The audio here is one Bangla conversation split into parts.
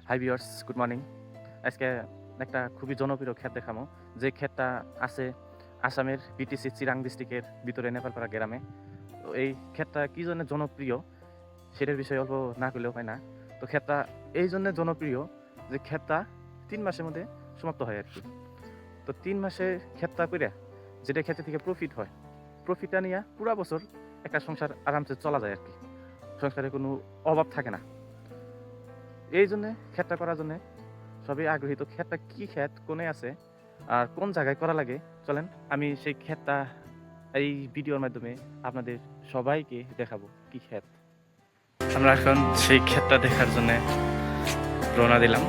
Hi viewers, good morning. আজকে একটা খুবই জনপ্রিয় ক্ষেত দেখামো, যে ক্ষেতটা আছে আসামের বিটিসি চিরাং ডিস্ট্রিক্টের ভিতরে নেপালপাড়া গ্রামে। তো এই ক্ষেতটা কী জন্য জনপ্রিয় সেটার বিষয়ে অল্প না করলেও হয় না। তো ক্ষেতটা এই জন্য জনপ্রিয় যে ক্ষেতটা 3 মাসের মধ্যে সমাপ্ত হয় আর কি। তো 3 মাসে ক্ষেতটা করে যেটা ক্ষেতে থেকে প্রফিট হয়, প্রফিটটা নিয়ে পুরা বছর একটা সংসার আরামসে চলা যায় আর কি। সংসারে কোনো অভাব থাকে না। এই জন্যে ক্ষেতটা করার জন্যে সবই আগ্রহী। তো ক্ষেতটা কি ক্ষেত, কোনে আছে আর কোন জায়গায় করা লাগে, চলেন আমি সেই ক্ষেতটা এই ভিডিওর মাধ্যমে আপনাদের সবাইকে দেখাবো কি ক্ষেত। আমরা এখন সেই ক্ষেতটা দেখার জন্য রওনা দিলাম,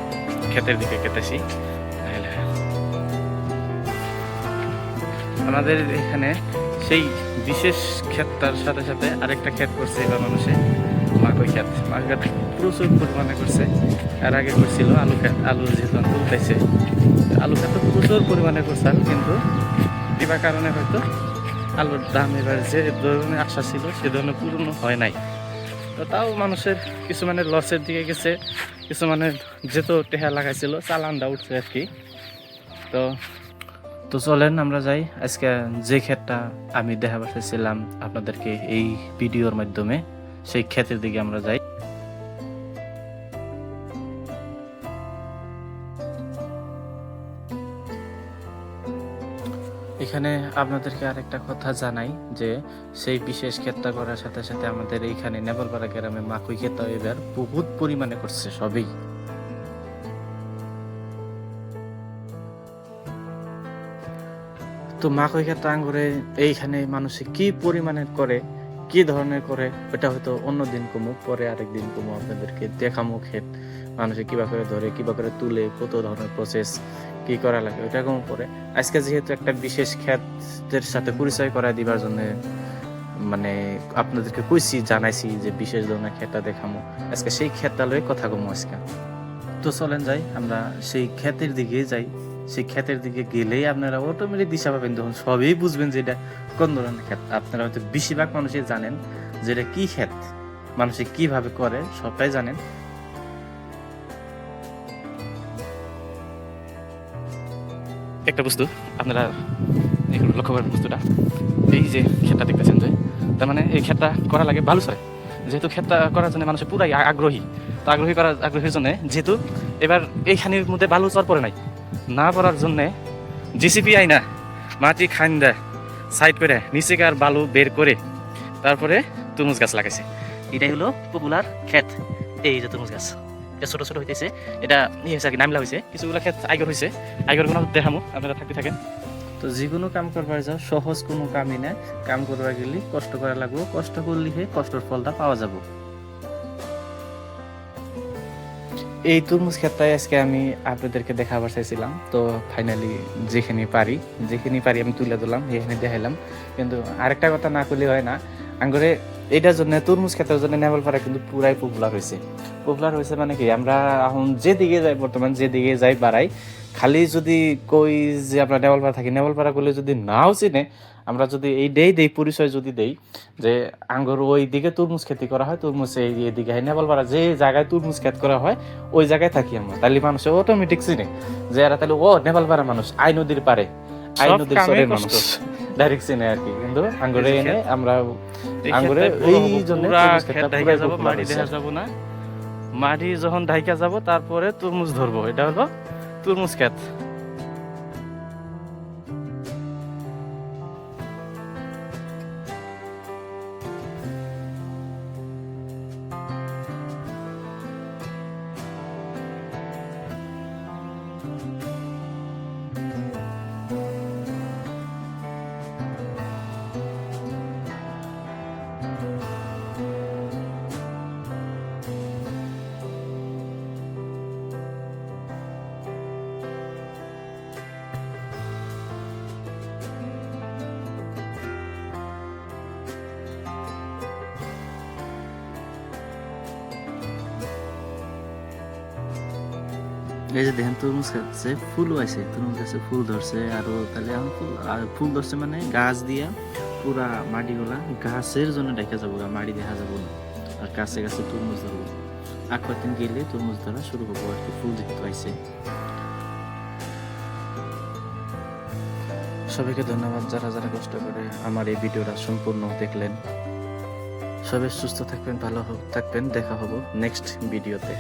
ক্ষেতের দিকে কেটেছি। আমাদের এখানে সেই বিশেষ ক্ষেতটার সাথে সাথে আরেকটা ক্ষেত করছে এবার মানুষে, মাকই ক্ষেত। মাকই ক্ষেত প্রচুর পরিমাণে করছে। এর আগে করছিল আলু ক্ষেত, আলু যেহেতু তুলতেছে, আলু ক্ষেত প্রচুর পরিমাণে করছে, কিন্তু কিবা কারণে হয়তো আলুর দাম এবার যে ধরনের আশা ছিল সে ধরনের পূরণ হয় নাই। তো তাও মানুষের কিছুমানের লসের দিকে গেছে, কিছুমানের যেহেতু টেহা লাগাইছিল চালানটা উঠছে আর কি। তো তো চলেন আমরা যাই আজকে যে ক্ষেতটা আমি দেখাবার চাইছিলাম আপনাদেরকে এই ভিডিওর মাধ্যমে, সেই ক্ষেতের দিকে আমরা যাই। এখানে আপনাদেরকে আরেকটা কথা জানাই যে সেই বিশেষ ক্ষেতটা করার সাথে সাথে আমাদের এইখানে নেপালপাড়া গ্রামে মাকই ক্ষেত এবার বহুত পরিমাণে করছে সবই। তো মাকই ক্ষেত আঙ্গুরে এইখানে মানুষে কি পরিমাণে করে, কি ধরনের করে, এটা হয়তো অন্যদিন কমু, পরে আরেকদিন কমু আপনাদেরকে দেখামো ক্ষেত মানুষে কিবা করে ধরে, কিবা করে তুলে, কত ধরনের প্রসেস কি করা লাগে ওটা কমু পরে। আজকে যেহেতু একটা বিশেষ ক্ষেতের সাথে পরিচয় করায় দিবার জন্য মানে আপনাদেরকে কইছি, জানাইছি যে বিশেষ ধরনের ক্ষেতটা দেখামো আজকে, সেই ক্ষেতটা লয়ে কথা কমু আজকে। তো চলেন যাই আমরা সেই ক্ষেতের দিকে যাই। সেই ক্ষেতের দিকে গেলেই আপনারা অটোমেটিক দিশা পাবেন, তখন সবই বুঝবেন যে এটা কোন ধরনের ক্ষেত। আপনারা হয়তো বেশিরভাগ মানুষই জানেন যে এটা কি ক্ষেত, মানুষে কিভাবে করে সবটাই জানেন। একটা বস্তু আপনারা এগুলো লক্ষ্য করেন, বস্তুটা এই যে ক্ষেতটা দেখতেছেন, যে তার মানে এই ক্ষেতটা করা লাগে বালু ছড়ে। যেহেতু ক্ষেতটা করার জন্য মানুষের পুরাই আগ্রহী, তো আগ্রহীর জন্য যেহেতু এবার এইখানের মধ্যে বালু চর পড়ে নাই, না পড়ার জন্যে জিসিপি আইনা মাটি খাইন দেয় সাইড করে নিচেকার বালু বের করে তারপরে তরমুজ গাছ লাগাইছে। এটাই হলো পপুলার ক্ষেত। এই যে তরমুজ গাছ, এটা ছোট ছোট হইতেছে, এটা ইয়ে হয়েছে আর কি, নামলা হয়েছে। কিছুগুলো ক্ষেত আইগর হয়েছে, আইগর কোনো দেখামো, আপনারা থাকতে থাকেন। তো যে কোনো কাম করবার যাও, সহজ কোনো কামই না। কাম করবার গেলে কষ্ট করা লাগবো, কষ্ট করলে কষ্টের ফলটা পাওয়া যাবো। এই তরমুজ ক্ষেতটাই আজকে আমি আপনাদেরকে দেখাবার চাইছিলাম। তো ফাইনালি যেখানে পারি আমি তুলে দিলাম, এখানে দেখাইলাম। কিন্তু আরেকটা কথা না করলে হয় না, আঙ্গুরে এইটার জন্য তরমুজ ক্ষেতের জন্য নেপালপাড়া কিন্তু পুরাই পপুলার হয়েছে। মানে কি, আমরা এখন যেদিকে যাই, বর্তমান যেদিকে যাই বাড়াই, খালি যদি কই যে আমরা নেপালপাড়া থাকি, নেপালপাড়া করলে যদি নাও চিনে, আমরা যদি এই দেই পরিচয় যদি দেই যে আঙ্গুর ওই দিকে তরমুজ খেতি করা হয়, তরমুজ এইদিকে হয়, নেপালপাড়া যে জায়গায় তরমুজ ক্ষেত করা হয় ওই জায়গায় থাকি আমরা, তাহলে মানুষ অটোমেটিক চিনে যে এরা তাহলে ও নেপালপাড়া মানুষ, আই নদীর পারে, আই নদীর চরের মানুষ, ডাইরেক্ট চিনে আর কি। কিন্তু আঙ্গুরে এনে আমরা আঙ্গুরে এই জন্য মাটি দেখা যাব না, মাটি যখন ঢাইকা যাব তারপরে তরমুজ ধরবো, এটা হলো তরমুজ ক্ষেত। এই যে দেখেন তরমুজ গাছে ফুলও আছে, তরমুজ গাছে ফুল ধরছে আরো, তাহলে এখন ফুল ধরছে মানে গাছ দিয়া পুরা মাটিগুলা গাছের জন্য দেখা যাবো, মাটি দেখা যাবো না, আর গাছে গাছে তরমুজ ধরবো। আখর দিন গেলে তরমুজ ধরা শুরু করবো আর কি, ফুল যেহেতু আইছে। সবাইকে ধন্যবাদ যারা যারা কষ্ট করে আমার এই ভিডিওটা সম্পূর্ণ দেখলেন। সবাই সুস্থ থাকবেন, ভালো থাকবেন, দেখা হবো নেক্সট ভিডিওতে।